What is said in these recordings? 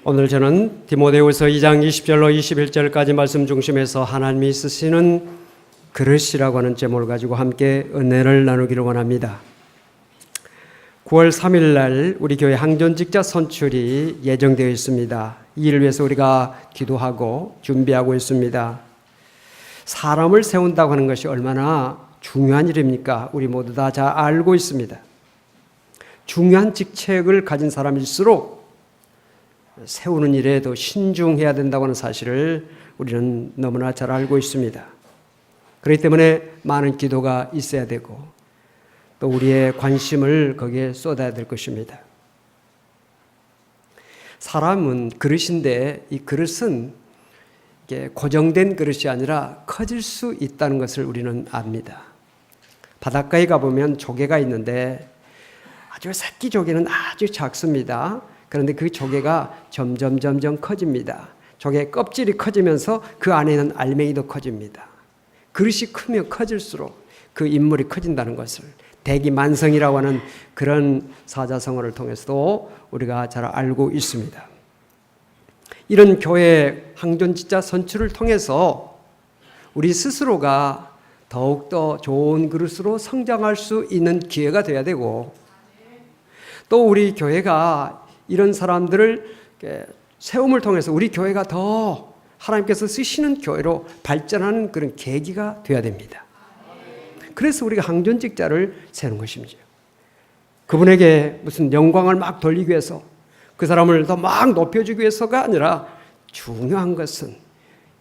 오늘 저는 디모데후서 2장 20절로 21절까지 말씀 중심에서 하나님이 쓰시는 그릇이라고 하는 제목을 가지고 함께 은혜를 나누기를 원합니다. 9월 3일 날 우리 교회 항전직자 선출이 예정되어 있습니다. 이 일을 위해서 우리가 기도하고 준비하고 있습니다. 사람을 세운다고 하는 것이 얼마나 중요한 일입니까? 우리 모두 다 잘 알고 있습니다. 중요한 직책을 가진 사람일수록 세우는 일에 더 신중해야 된다고 하는 사실을 우리는 너무나 잘 알고 있습니다. 그렇기 때문에 많은 기도가 있어야 되고 또 우리의 관심을 거기에 쏟아야 될 것입니다. 사람은 그릇인데 이 그릇은 이게 고정된 그릇이 아니라 커질 수 있다는 것을 우리는 압니다. 바닷가에 가보면 조개가 있는데 아주 새끼 조개는 아주 작습니다. 그런데 그 조개가 점점 커집니다. 조개 껍질이 커지면서 그 안에 있는 알맹이도 커집니다. 그릇이 크면 커질수록 그 인물이 커진다는 것을 대기만성이라고 하는 그런 사자성어를 통해서도 우리가 잘 알고 있습니다. 이런 교회 항전직자 선출을 통해서 우리 스스로가 더욱더 좋은 그릇으로 성장할 수 있는 기회가 되어야 되고 또 우리 교회가 이런 사람들을 세움을 통해서 우리 교회가 더 하나님께서 쓰시는 교회로 발전하는 그런 계기가 되어야 됩니다. 그래서 우리가 항전직자를 세우는 것입니다. 그분에게 무슨 영광을 막 돌리기 위해서 그 사람을 더 막 높여주기 위해서가 아니라 중요한 것은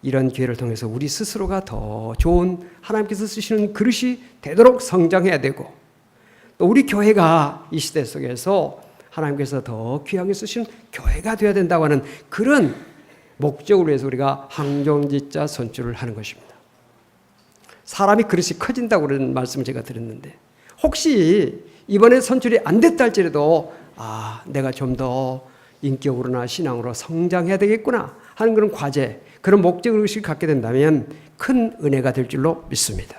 이런 기회를 통해서 우리 스스로가 더 좋은 하나님께서 쓰시는 그릇이 되도록 성장해야 되고 또 우리 교회가 이 시대 속에서 하나님께서 더 귀하게 쓰시는 교회가 되어야 된다고 하는 그런 목적을 위해서 우리가 항전직자 선출을 하는 것입니다. 사람이 그릇이 커진다고 그런 말씀을 제가 드렸는데 혹시 이번에 선출이 안 됐다 할지라도 내가 좀 더 인격으로나 신앙으로 성장해야 되겠구나 하는 그런 과제, 그런 목적의식을 갖게 된다면 큰 은혜가 될 줄로 믿습니다.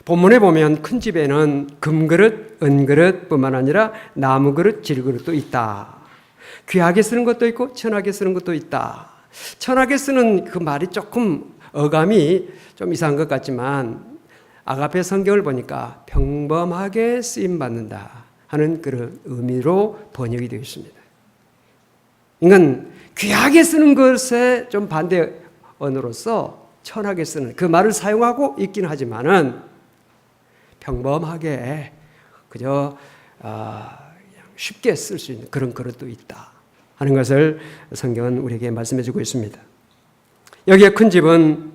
본문에 보면 큰 집에는 금그릇, 은그릇뿐만 아니라 나무그릇, 질그릇도 있다. 귀하게 쓰는 것도 있고 천하게 쓰는 것도 있다. 천하게 쓰는 그 말이 조금 어감이 좀 이상한 것 같지만 아가페 성경을 보니까 평범하게 쓰임받는다 하는 그런 의미로 번역이 되어 있습니다. 인간 귀하게 쓰는 것에 좀 반대 언어로서 천하게 쓰는 그 말을 사용하고 있긴 하지만은 평범하게 그저 쉽게 쓸 수 있는 그런 그릇도 있다 하는 것을 성경은 우리에게 말씀해 주고 있습니다. 여기에 큰 집은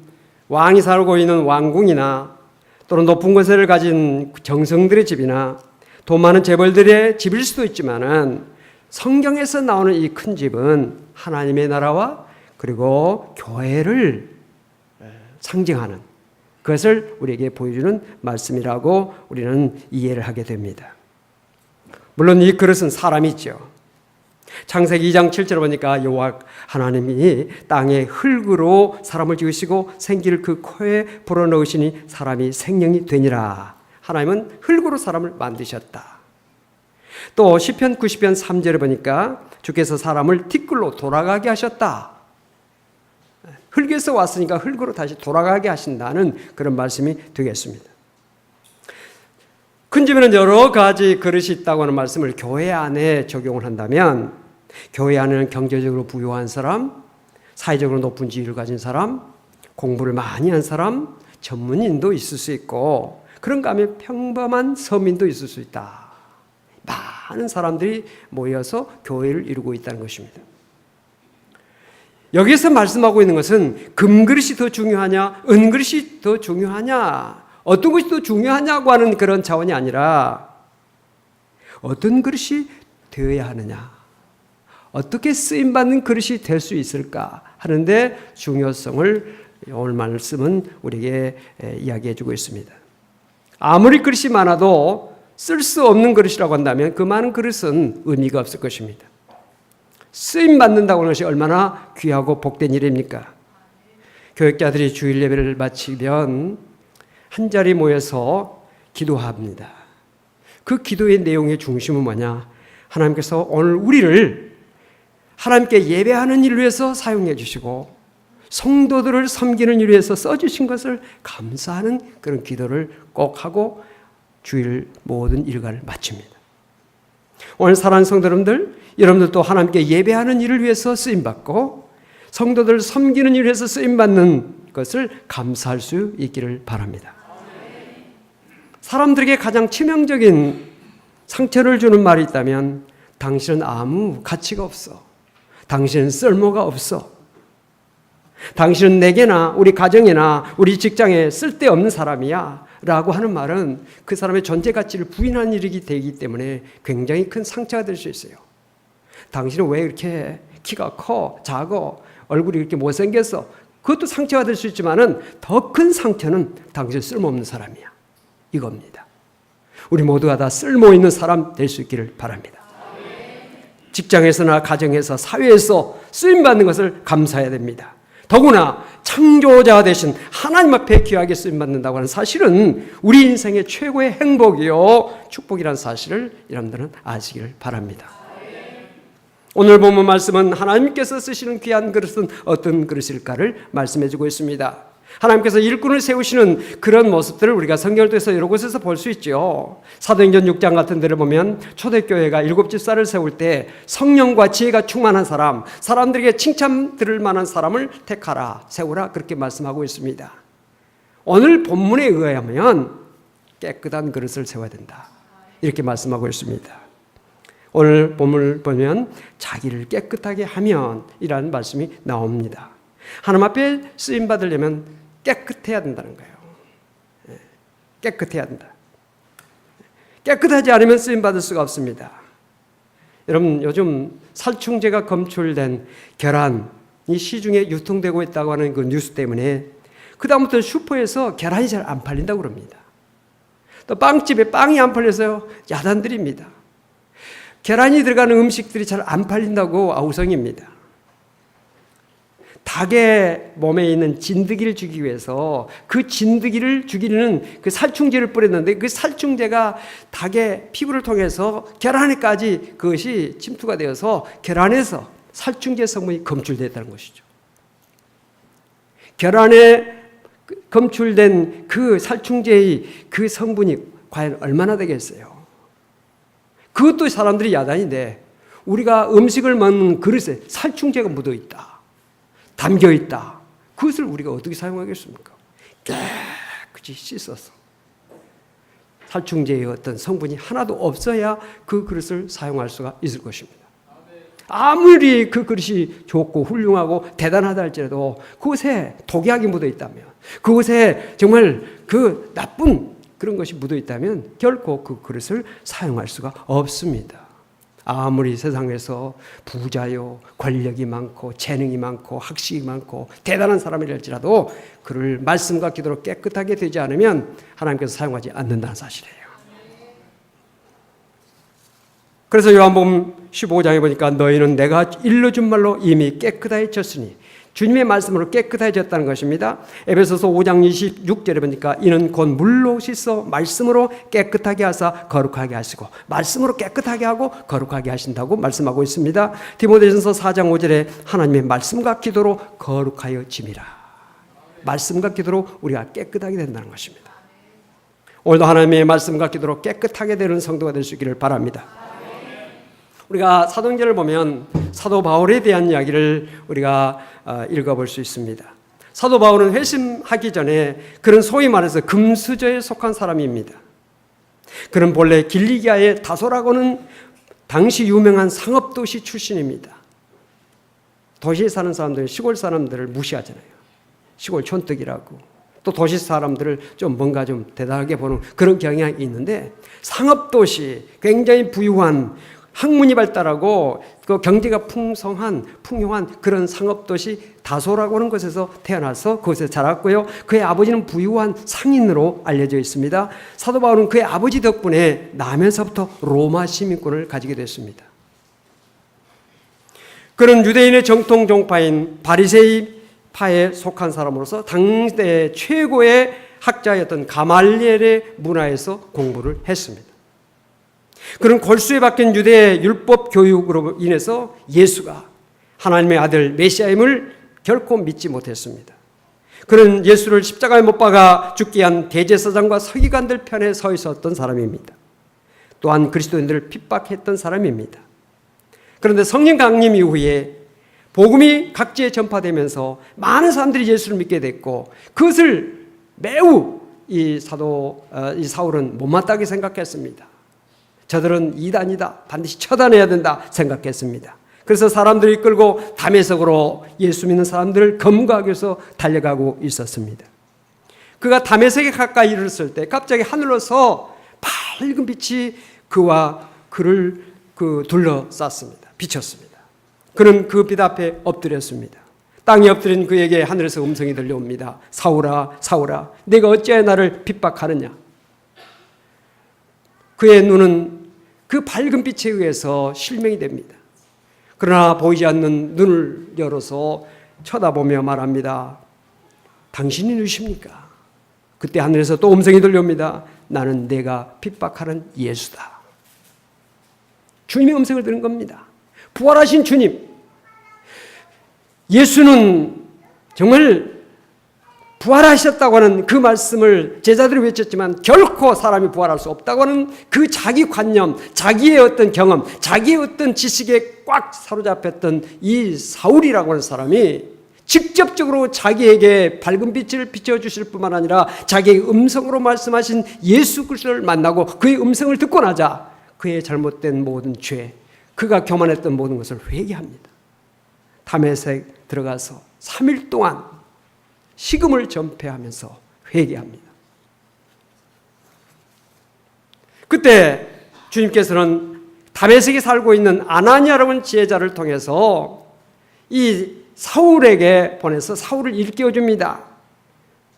왕이 살고 있는 왕궁이나 또는 높은 권세를 가진 정성들의 집이나 돈 많은 재벌들의 집일 수도 있지만은 성경에서 나오는 이 큰 집은 하나님의 나라와 그리고 교회를 상징하는 그것을 우리에게 보여주는 말씀이라고 우리는 이해를 하게 됩니다. 물론 이 그릇은 사람이죠. 창세기 2장 7절을 보니까 여호와 하나님이 땅에 흙으로 사람을 지으시고 생기를 그 코에 불어넣으시니 사람이 생명이 되니라. 하나님은 흙으로 사람을 만드셨다. 또 시편 90편 3절을 보니까 주께서 사람을 티끌로 돌아가게 하셨다. 흙에서 왔으니까 흙으로 다시 돌아가게 하신다는 그런 말씀이 되겠습니다. 큰 집에는 여러 가지 그릇이 있다고 하는 말씀을 교회 안에 적용을 한다면 교회 안에는 경제적으로 부유한 사람, 사회적으로 높은 지위를 가진 사람, 공부를 많이 한 사람, 전문인도 있을 수 있고 그런가 하면 평범한 서민도 있을 수 있다. 많은 사람들이 모여서 교회를 이루고 있다는 것입니다. 여기에서 말씀하고 있는 것은 금그릇이 더 중요하냐, 은그릇이 더 중요하냐, 어떤 것이 더 중요하냐고 하는 그런 차원이 아니라 어떤 그릇이 되어야 하느냐, 어떻게 쓰임받는 그릇이 될 수 있을까 하는데 중요성을 오늘 말씀은 우리에게 이야기해 주고 있습니다. 아무리 그릇이 많아도 쓸 수 없는 그릇이라고 한다면 그 많은 그릇은 의미가 없을 것입니다. 쓰임받는다고 하는 것이 얼마나 귀하고 복된 일입니까? 교육자들이 주일 예배를 마치면 한 자리 모여서 기도합니다. 그 기도의 내용의 중심은 뭐냐? 하나님께서 오늘 우리를 하나님께 예배하는 일을 위해서 사용해 주시고 성도들을 섬기는 일을 위해서 써주신 것을 감사하는 그런 기도를 꼭 하고 주일 모든 일과를 마칩니다. 오늘 사랑하는 성도 여러분들도 하나님께 예배하는 일을 위해서 쓰임받고 성도들을 섬기는 일을 위해서 쓰임받는 것을 감사할 수 있기를 바랍니다. 사람들에게 가장 치명적인 상처를 주는 말이 있다면 당신은 아무 가치가 없어. 당신은 쓸모가 없어. 당신은 내게나 우리 가정이나 우리 직장에 쓸데없는 사람이야 라고 하는 말은 그 사람의 존재 가치를 부인하는 일이기 되기 때문에 굉장히 큰 상처가 될 수 있어요. 당신은 왜 이렇게 키가 커, 작어, 얼굴이 이렇게 못생겼어? 그것도 상처가 될 수 있지만은 더 큰 상처는 당신 쓸모없는 사람이야. 이겁니다. 우리 모두가 다 쓸모있는 사람 될 수 있기를 바랍니다. 직장에서나 가정에서 사회에서 쓰임받는 것을 감사해야 됩니다. 더구나 창조자 되신 하나님 앞에 귀하게 쓰임받는다고 하는 사실은 우리 인생의 최고의 행복이요 축복이라는 사실을 여러분들은 아시기를 바랍니다. 오늘 본문 말씀은 하나님께서 쓰시는 귀한 그릇은 어떤 그릇일까를 말씀해 주고 있습니다. 하나님께서 일꾼을 세우시는 그런 모습들을 우리가 성경을 통해서 여러 곳에서 볼 수 있죠. 사도행전 6장 같은 데를 보면 초대교회가 7집사를 세울 때 성령과 지혜가 충만한 사람, 사람들에게 칭찬 들을 만한 사람을 택하라, 세우라 그렇게 말씀하고 있습니다. 오늘 본문에 의하면 깨끗한 그릇을 세워야 된다 이렇게 말씀하고 있습니다. 오늘 본문을 보면 자기를 깨끗하게 하면 이라는 말씀이 나옵니다. 하나님 앞에 쓰임 받으려면 깨끗해야 된다는 거예요. 깨끗해야 된다. 깨끗하지 않으면 쓰임 받을 수가 없습니다. 여러분 요즘 살충제가 검출된 계란이 시중에 유통되고 있다고 하는 그 뉴스 때문에 그 다음부터 슈퍼에서 계란이 잘 안 팔린다고 그럽니다. 또 빵집에 빵이 안 팔려서 야단들입니다. 계란이 들어가는 음식들이 잘 안 팔린다고 아우성입니다. 닭의 몸에 있는 진드기를 죽이기 위해서 그 진드기를 죽이는 그 살충제를 뿌렸는데 그 살충제가 닭의 피부를 통해서 계란에까지 그것이 침투가 되어서 계란에서 살충제 성분이 검출됐다는 것이죠. 계란에 검출된 그 살충제의 그 성분이 과연 얼마나 되겠어요? 그것도 사람들이 야단인데 우리가 음식을 먹는 그릇에 살충제가 묻어 있다. 담겨 있다. 그것을 우리가 어떻게 사용하겠습니까? 깨끗이 씻어서 살충제의 어떤 성분이 하나도 없어야 그 그릇을 사용할 수가 있을 것입니다. 아무리 그 그릇이 좋고 훌륭하고 대단하다 할지라도 그것에 독약이 묻어 있다면, 그것에 정말 그 나쁜 그런 것이 묻어 있다면 결코 그 그릇을 사용할 수가 없습니다. 아무리 세상에서 부자요, 권력이 많고 재능이 많고 학식이 많고 대단한 사람이랄지라도 그를 말씀과 기도로 깨끗하게 되지 않으면 하나님께서 사용하지 않는다는 사실이에요. 그래서 요한복음 15장에 보니까 너희는 내가 일러준 말로 이미 깨끗해졌으니 주님의 말씀으로 깨끗해졌다는 것입니다. 에베소서 5장 26절에 보니까 이는 곧 물로 씻어 말씀으로 깨끗하게 하사 거룩하게 하시고 말씀으로 깨끗하게 하고 거룩하게 하신다고 말씀하고 있습니다. 디모데전서 4장 5절에 하나님의 말씀과 기도로 거룩하여 짐이라. 말씀과 기도로 우리가 깨끗하게 된다는 것입니다. 오늘도 하나님의 말씀과 기도로 깨끗하게 되는 성도가 될 수 있기를 바랍니다. 우리가 사도행전을 보면 사도 바울에 대한 이야기를 우리가 읽어볼 수 있습니다. 사도 바울은 회심하기 전에 그는 소위 말해서 금수저에 속한 사람입니다. 그는 본래 길리기아의 다소라고는 당시 유명한 상업도시 출신입니다. 도시에 사는 사람들은 시골 사람들을 무시하잖아요. 시골 촌뜨기라고. 또 도시 사람들을 좀 뭔가 좀 대단하게 보는 그런 경향이 있는데 상업도시, 굉장히 부유한 학문이 발달하고 그 경제가 풍요한 그런 상업도시 다소라고 하는 곳에서 태어나서 그곳에서 자랐고요. 그의 아버지는 부유한 상인으로 알려져 있습니다. 사도 바울은 그의 아버지 덕분에 나면서부터 로마 시민권을 가지게 됐습니다. 그는 유대인의 정통 종파인 바리새이파에 속한 사람으로서 당대 최고의 학자였던 가말리엘의 문화에서 공부를 했습니다. 그런 골수에 박힌 유대의 율법 교육으로 인해서 예수가 하나님의 아들 메시아임을 결코 믿지 못했습니다. 그는 예수를 십자가에 못 박아 죽게 한 대제사장과 서기관들 편에 서 있었던 사람입니다. 또한 그리스도인들을 핍박했던 사람입니다. 그런데 성령 강림 이후에 복음이 각지에 전파되면서 많은 사람들이 예수를 믿게 됐고, 그것을 매우 이 사울은 못마땅하게 생각했습니다. 저들은 이단이다, 반드시 처단해야 된다 생각했습니다. 그래서 사람들이 끌고 다메섹으로 예수 믿는 사람들을 검거하기 위해서 달려가고 있었습니다. 그가 다메섹에 가까이 이르렀을 때 갑자기 하늘로서 밝은 빛이 그와 그를 둘러쌌습니다. 비쳤습니다. 그는 그 빛 앞에 엎드렸습니다. 땅에 엎드린 그에게 하늘에서 음성이 들려옵니다. 사울아, 사울아, 내가 어찌하여 나를 핍박하느냐? 그의 눈은 그 밝은 빛에 의해서 실명이 됩니다. 그러나 보이지 않는 눈을 열어서 쳐다보며 말합니다. 당신이 누구십니까? 그때 하늘에서 또 음성이 들려옵니다. 나는 내가 핍박하는 예수다. 주님의 음성을 들은 겁니다. 부활하신 주님. 예수는 정말 부활하셨다고 하는 그 말씀을 제자들이 외쳤지만 결코 사람이 부활할 수 없다고 하는 그 자기 관념, 자기의 어떤 경험, 자기의 어떤 지식에 꽉 사로잡혔던 이 사울이라고 하는 사람이 직접적으로 자기에게 밝은 빛을 비춰주실 뿐만 아니라 자기의 음성으로 말씀하신 예수 그리스도를 만나고 그의 음성을 듣고 나자 그의 잘못된 모든 죄, 그가 교만했던 모든 것을 회개합니다. 다메섹 들어가서 3일 동안 식음을 전폐하면서 회개합니다. 그때 주님께서는 다메섹에 살고 있는 아나니아라고 하는 지혜자를 통해서 이 사울에게 보내서 사울을 일깨워 줍니다.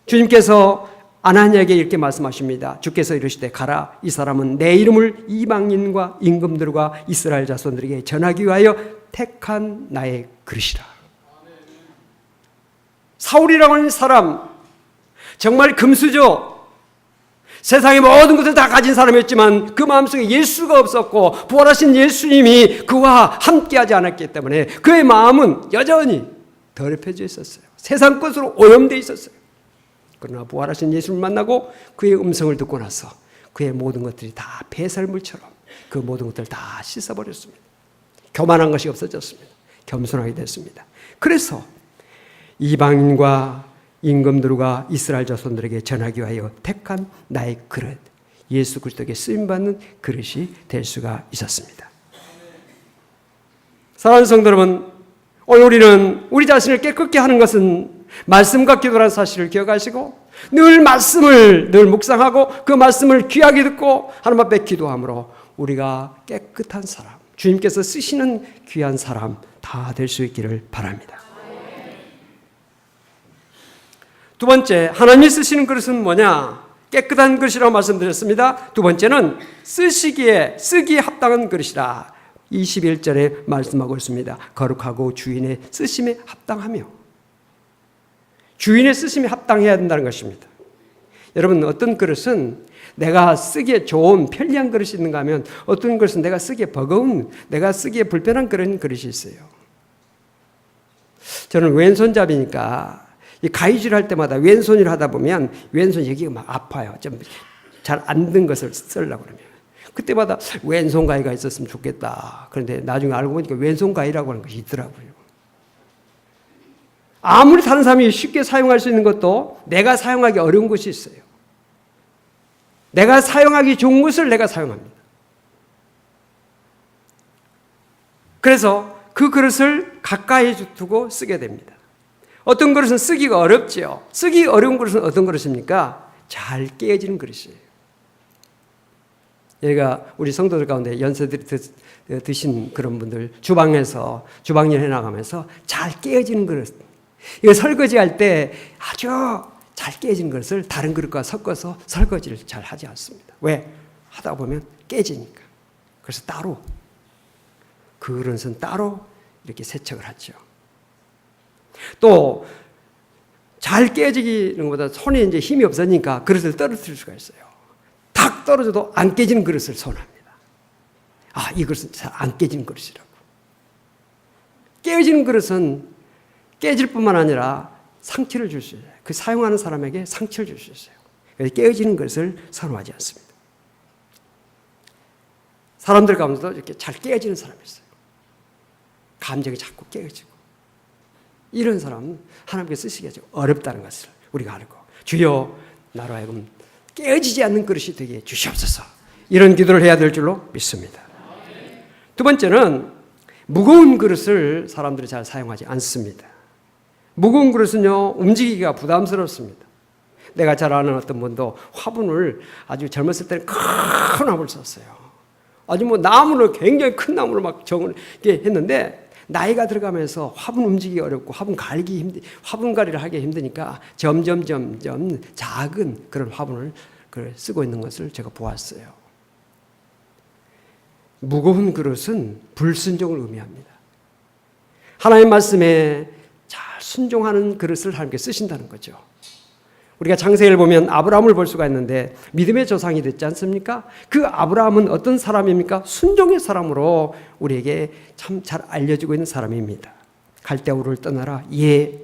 주님께서 아나니아에게 이렇게 말씀하십니다. 주께서 이르시되 가라, 이 사람은 내 이름을 이방인과 임금들과 이스라엘 자손들에게 전하기 위하여 택한 나의 그릇이라. 사울이라고 하는 사람, 정말 금수저, 세상의 모든 것을 다 가진 사람이었지만 그 마음속에 예수가 없었고 부활하신 예수님이 그와 함께하지 않았기 때문에 그의 마음은 여전히 더럽혀져 있었어요. 세상 것으로 오염되어 있었어요. 그러나 부활하신 예수를 만나고 그의 음성을 듣고 나서 그의 모든 것들이 다 폐설물처럼 그 모든 것들을 다 씻어버렸습니다. 교만한 것이 없어졌습니다. 겸손하게 됐습니다. 그래서 이방인과 임금들과 이스라엘 자손들에게 전하기 위하여 택한 나의 그릇, 예수 그리스도에게 쓰임받는 그릇이 될 수가 있었습니다. 사랑하는 성도 여러분, 오늘 우리는 우리 자신을 깨끗게 하는 것은 말씀과 기도라는 사실을 기억하시고 늘 말씀을 늘 묵상하고 그 말씀을 귀하게 듣고 하나님 앞에 기도함으로 우리가 깨끗한 사람, 주님께서 쓰시는 귀한 사람 다 될 수 있기를 바랍니다. 두 번째, 하나님이 쓰시는 그릇은 뭐냐? 깨끗한 그릇이라고 말씀드렸습니다. 두 번째는 쓰기에 합당한 그릇이라 21절에 말씀하고 있습니다. 거룩하고 주인의 쓰심에 합당하며, 주인의 쓰심에 합당해야 된다는 것입니다. 여러분, 어떤 그릇은 내가 쓰기에 좋은 편리한 그릇이 있는가 하면 어떤 그릇은 내가 쓰기에 버거운, 내가 쓰기에 불편한 그런 그릇이 있어요. 저는 왼손잡이니까 이 가위질 할 때마다 왼손으로 하다 보면 왼손 여기가 막 아파요. 좀 잘 안 든 것을 쓰려고 그러면. 그때마다 왼손 가위가 있었으면 좋겠다. 그런데 나중에 알고 보니까 왼손 가위라고 하는 것이 있더라고요. 아무리 다른 사람이 쉽게 사용할 수 있는 것도 내가 사용하기 어려운 것이 있어요. 내가 사용하기 좋은 것을 내가 사용합니다. 그래서 그 그릇을 가까이 두고 쓰게 됩니다. 어떤 그릇은 쓰기가 어렵지요. 쓰기 어려운 그릇은 어떤 그릇입니까? 잘 깨어지는 그릇이에요. 얘가 우리 성도들 가운데 연세들이 드신 그런 분들 주방에서 주방일 해나가면서 잘 깨어지는 그릇, 이거 설거지할 때 아주 잘 깨진 그릇을 다른 그릇과 섞어서 설거지를 잘 하지 않습니다. 왜? 하다 보면 깨지니까. 그래서 따로 그 그릇은 따로 이렇게 세척을 하죠. 또 잘 깨지는 것보다 손에 이제 힘이 없으니까 그릇을 떨어뜨릴 수가 있어요. 탁 떨어져도 안 깨지는 그릇을 손합니다. 이 그릇은 잘 안 깨지는 그릇이라고. 깨어지는 그릇은 깨질 뿐만 아니라 상처를 줄 수 있어요. 그 사용하는 사람에게 상처를 줄 수 있어요. 그래서 깨어지는 것을 선호하지 않습니다. 사람들 가운데도 이렇게 잘 깨어지는 사람이 있어요. 감정이 자꾸 깨어지고. 이런 사람은 하나님께서 쓰시기가 좀 어렵다는 것을 우리가 알고, 주여 나로 하여금 깨어지지 않는 그릇이 되게 주시옵소서, 이런 기도를 해야 될 줄로 믿습니다. 두 번째는 무거운 그릇을 사람들이 잘 사용하지 않습니다. 무거운 그릇은요, 움직이기가 부담스럽습니다. 내가 잘 아는 어떤 분도 화분을 아주 젊었을 때는 큰 화분을 썼어요. 아주 나무를 굉장히 큰 나무를 막 정을 했는데, 나이가 들어가면서 화분 움직이기 어렵고 화분갈이를 하기 힘드니까 점점 작은 그런 화분을 쓰고 있는 것을 제가 보았어요. 무거운 그릇은 불순종을 의미합니다. 하나님 말씀에 잘 순종하는 그릇을 하나님께 쓰신다는 거죠. 우리가 창세기를 보면 아브라함을 볼 수가 있는데 믿음의 조상이 됐지 않습니까? 그 아브라함은 어떤 사람입니까? 순종의 사람으로 우리에게 참 잘 알려지고 있는 사람입니다. 갈대아우를 떠나라. 예.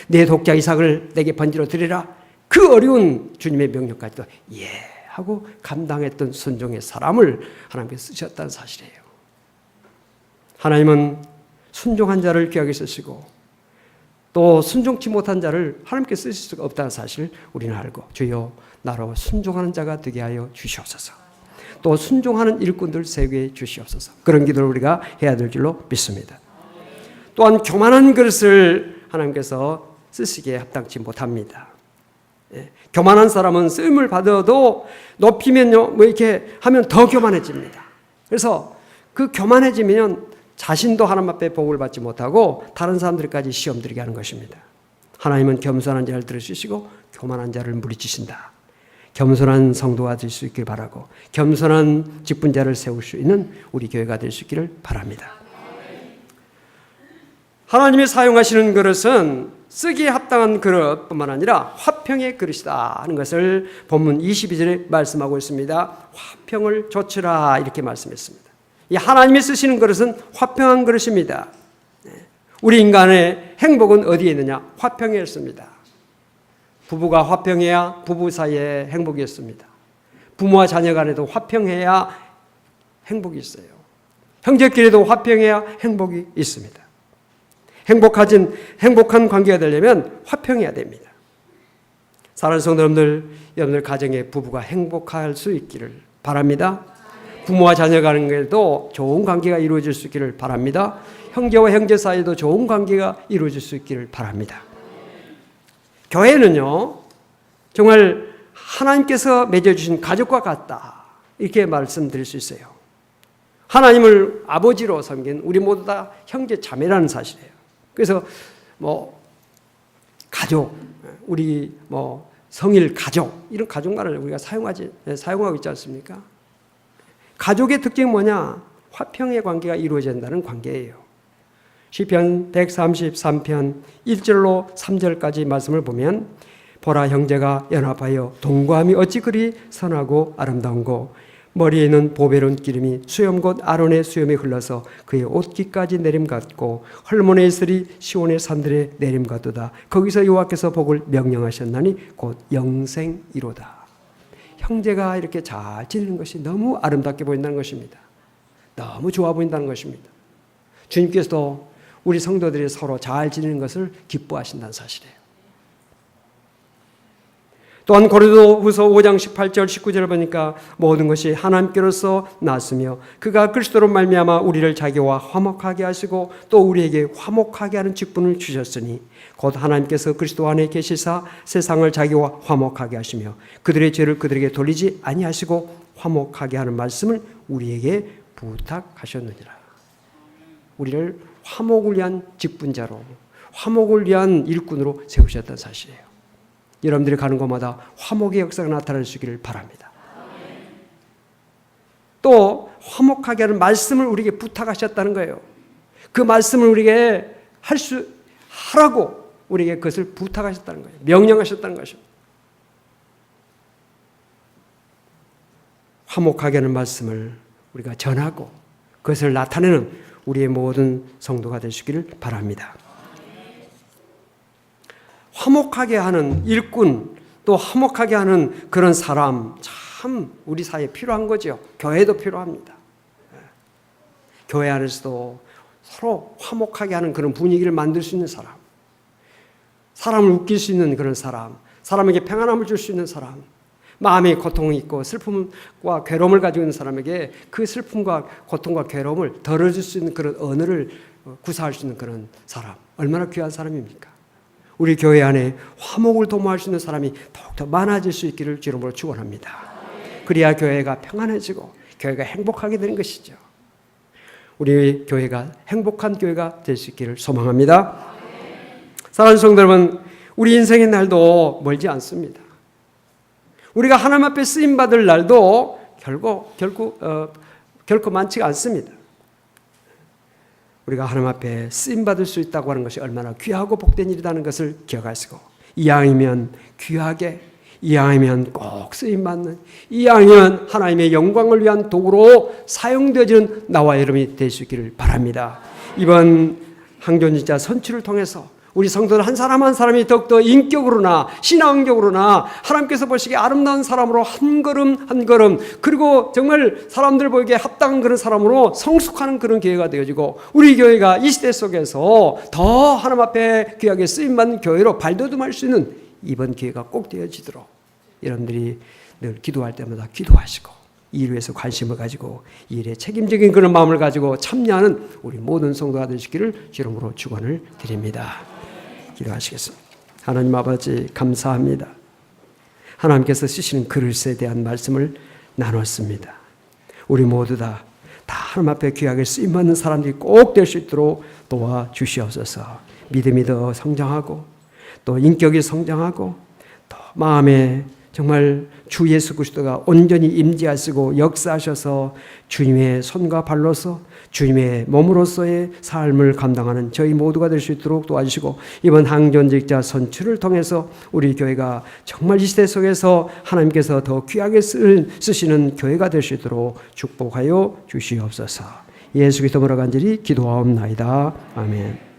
내 독자 이삭을 내게 번지로 드리라. 그 어려운 주님의 명령까지도 예 하고 감당했던 순종의 사람을 하나님께서 쓰셨다는 사실이에요. 하나님은 순종한 자를 귀하게 쓰시고 또 순종치 못한 자를 하나님께 쓰실 수가 없다는 사실을 우리는 알고, 주여 나로 순종하는 자가 되게 하여 주시옵소서. 또 순종하는 일꾼들 세우게 주시옵소서. 그런 기도를 우리가 해야 될 줄로 믿습니다. 또한 교만한 그릇을 하나님께서 쓰시기에 합당치 못합니다. 교만한 사람은 쓰임을 받아도 높이면요, 이렇게 하면 더 교만해집니다. 그래서 그 교만해지면 자신도 하나님 앞에 복을 받지 못하고 다른 사람들까지 시험 들게 하는 것입니다. 하나님은 겸손한 자를 들으시고 교만한 자를 물리치신다. 겸손한 성도가 될 수 있길 바라고, 겸손한 직분자를 세울 수 있는 우리 교회가 될 수 있기를 바랍니다. 하나님이 사용하시는 그릇은 쓰기에 합당한 그릇뿐만 아니라 화평의 그릇이다 하는 것을 본문 22절에 말씀하고 있습니다. 화평을 조치라 이렇게 말씀했습니다. 이 하나님이 쓰시는 그릇은 화평한 그릇입니다. 우리 인간의 행복은 어디에 있느냐? 화평에 있습니다. 부부가 화평해야 부부 사이에 행복이 있습니다. 부모와 자녀 간에도 화평해야 행복이 있어요. 형제끼리도 화평해야 행복이 있습니다. 행복한 관계가 되려면 화평해야 됩니다. 사랑하는 성도 여러분들 가정의 부부가 행복할 수 있기를 바랍니다. 부모와 자녀 간에도 좋은 관계가 이루어질 수 있기를 바랍니다. 형제와 형제 사이에도 좋은 관계가 이루어질 수 있기를 바랍니다. 교회는요, 정말 하나님께서 맺어주신 가족과 같다 이렇게 말씀드릴 수 있어요. 하나님을 아버지로 섬긴 우리 모두 다 형제 자매라는 사실이에요. 그래서 가족, 우리 성일 가족, 이런 가족말을 우리가 사용하고 있지 않습니까? 가족의 특징이 뭐냐? 화평의 관계가 이루어진다는 관계예요. 시편 133편 1절로 3절까지 말씀을 보면, 보라 형제가 연합하여 동거함이 어찌 그리 선하고 아름다운고, 머리에 있는 보배로운 기름이 수염 곧 아론의 수염에 흘러서 그의 옷깃까지 내림같고, 헐몬의 이슬이 시온의 산들에 내림같도다. 거기서 여호와께서 복을 명령하셨나니 곧 영생이로다. 형제가 이렇게 잘 지내는 것이 너무 아름답게 보인다는 것입니다. 너무 좋아 보인다는 것입니다. 주님께서도 우리 성도들이 서로 잘 지내는 것을 기뻐하신다는 사실이에요. 또한 고린도후서 5장 18절 19절을 보니까 모든 것이 하나님께로서 났으며 그가 그리스도로 말미암아 우리를 자기와 화목하게 하시고 또 우리에게 화목하게 하는 직분을 주셨으니 곧 하나님께서 그리스도 안에 계시사 세상을 자기와 화목하게 하시며 그들의 죄를 그들에게 돌리지 아니하시고 화목하게 하는 말씀을 우리에게 부탁하셨느니라. 우리를 화목을 위한 직분자로, 화목을 위한 일꾼으로 세우셨다는 사실이에요. 여러분들이 가는 곳마다 화목의 역사가 나타날 수 있기를 바랍니다. 또 화목하게 하는 말씀을 우리에게 부탁하셨다는 거예요. 그 말씀을 우리에게 하라고 우리에게 그것을 부탁하셨다는 거예요. 명령하셨다는 것이죠. 화목하게 하는 말씀을 우리가 전하고 그것을 나타내는 우리의 모든 성도가 되시기를 바랍니다. 화목하게 하는 일꾼, 또 화목하게 하는 그런 사람, 참 우리 사회에 필요한 거죠. 교회도 필요합니다. 교회 안에서도 서로 화목하게 하는 그런 분위기를 만들 수 있는 사람, 사람을 웃길 수 있는 그런 사람, 사람에게 평안함을 줄 수 있는 사람, 마음에 고통이 있고 슬픔과 괴로움을 가지고 있는 사람에게 그 슬픔과 고통과 괴로움을 덜어줄 수 있는 그런 언어를 구사할 수 있는 그런 사람, 얼마나 귀한 사람입니까? 우리 교회 안에 화목을 도모할 수 있는 사람이 더욱더 많아질 수 있기를 주님으로 축원합니다. 그래야 교회가 평안해지고 교회가 행복하게 되는 것이죠. 우리 교회가 행복한 교회가 될 수 있기를 소망합니다. 사랑하는 성도 여러분, 우리 인생의 날도 멀지 않습니다. 우리가 하나님 앞에 쓰임받을 날도 결코 많지가 않습니다. 우리가 하나님 앞에 쓰임받을 수 있다고 하는 것이 얼마나 귀하고 복된 일이라는 것을 기억하시고, 이왕이면 귀하게, 이왕이면 꼭 쓰임받는, 이왕이면 하나님의 영광을 위한 도구로 사용되어지는 나와 여러분이 될 수 있기를 바랍니다. 이번 항존직자 선출을 통해서 우리 성도들 한 사람 한 사람이 더욱더 인격으로나 신앙적으로나 하나님께서 보시기에 아름다운 사람으로 한 걸음 한 걸음, 그리고 정말 사람들 보기에 합당한 그런 사람으로 성숙하는 그런 기회가 되어지고, 우리 교회가 이 시대 속에서 더 하나님 앞에 귀하게 쓰임받는 교회로 발돋움할 수 있는 이번 기회가 꼭 되어지도록 여러분들이 늘 기도할 때마다 기도하시고, 이 일에 위해서 관심을 가지고 이 일에 책임적인 그런 마음을 가지고 참여하는 우리 모든 성도가 되시기를 주님으로 축원을 드립니다. 기도하시겠습니다. 하나님 아버지, 감사합니다. 하나님께서 쓰시는 그릇에 대한 말씀을 나눴습니다. 우리 모두 다 하나님 앞에 귀하게 쓰임받는 사람들이 꼭 될 수 있도록 도와주시옵소서. 믿음이 더 성장하고, 또 인격이 성장하고, 또 마음에 정말 주 예수 그리스도가 온전히 임재하시고 역사하셔서 주님의 손과 발로서 주님의 몸으로서의 삶을 감당하는 저희 모두가 될 수 있도록 도와주시고, 이번 항존직자 선출을 통해서 우리 교회가 정말 이 시대 속에서 하나님께서 더 귀하게 쓰시는 교회가 될 수 있도록 축복하여 주시옵소서. 예수 그리스도 이름으로 간절히 기도하옵나이다. 아멘.